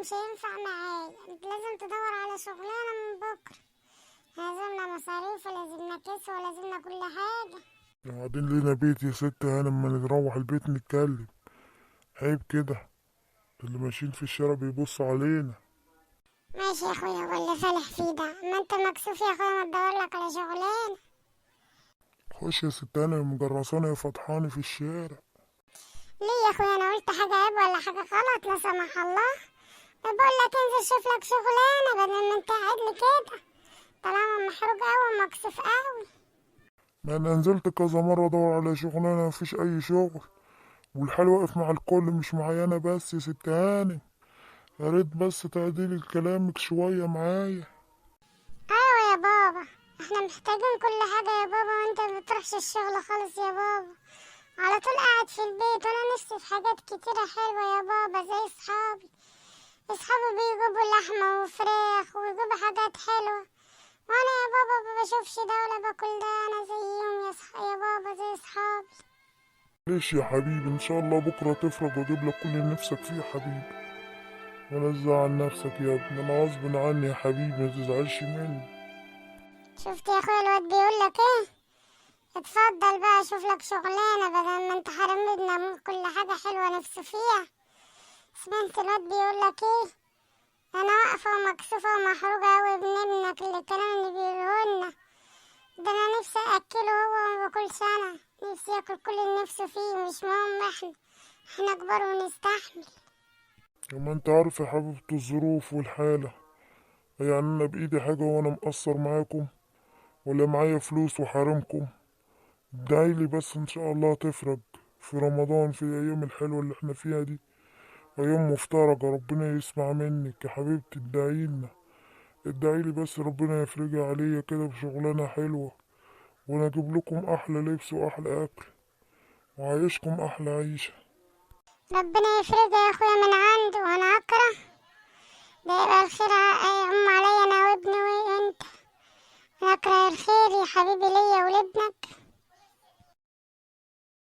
مش هينفع معايا، انت لازم تدور على شغلانة من بكرة. لازمنا مصاريف ولازمنا كيس ولازمنا كل حاجة. قاعدين لينا بيت يا ست هانم، لما نروح البيت نتكلم. عيب كده، اللي ماشيين في الشارع بيبصوا علينا. ماشي يا اخويا، واللي فالح فيه ده، ما انت مكسوف يا اخويا، ما تدور لك على شغلانة. خش يا ست هانم، مجرساني يا فطحاني في الشارع. ليه يا اخويا، انا قلت حاجة عيب ولا حاجة غلط؟ لا سمح الله. بقول لك انزل شوف لك شغلانة بدل ما انت قاعد لي كده، طالما محروق قوي ومكسوف قوي. ما انا نزلت كذا مرة ادور على شغلانة، مفيش اي شغل، والحال واقف مع الكل مش معايا انا بس يا ست هانم. يا ريت بس تعديلي كلامك شوية معايا. ايوه يا بابا، احنا محتاجين كل حاجة يا بابا، وانت ما بتروحش الشغل خالص يا بابا، على طول قاعد في البيت، وانا نفسي في حاجات كتيرة حلوة يا بابا زي اصحابي بيجيبوا لحمة وفراخ ويجيبوا حاجات حلوة، وانا يا بابا ما بشوفش ده ولا باكل ده، انا زيهم يا بابا زي اصحابي. ليش يا حبيبي، ان شاء الله بكرة تفرج واجيب لك كل اللي نفسك فيه يا حبيبي. ولا تزعل نفسك يا ابني، انا غصب عني يا حبيبي، ما تزعلش مني. شفت يا اخويا الواد بيقول لك ايه؟ اتفضل بقى شوف لك شغلانة بدل ما انت حرمتنا من كل حاجة حلوة نفسي فيها. سمعت الواد بيقول لك ايه؟ انا واقفة ومكسوفة ومحروجة اوي من ابنك، اللي الكلام اللي بيقوله لنا ده، انا نفسي اكله هو ما باكلش، انا نفسي ياكل كل اللي نفسه فيه، مش مهم احنا كبار ونستحمل. وما انت عارف يا حبيبة الظروف والحالة، يعني انا بايدي حاجة وانا مقصر معاكم، ولا معايا فلوس وحارمكم؟ ادعيلي بس ان شاء الله تفرج في رمضان، في الايام الحلوة اللي احنا فيها دي، ايام مفترجة، ربنا يسمع منك يا حبيبتي، ادعيلنا. ادعيلي بس ربنا يفرجها عليا كده بشغلانة حلوة، وانا اجيب لكم احلى لبس واحلى اكل، وعايشكم احلى عيشة. ربنا يفرجها يا اخويا من عنده، وانا اكره ده يبقى الخير يعم عليا انا وابني وانت. انا اكره الخير يا حبيبي ليا ولابنك،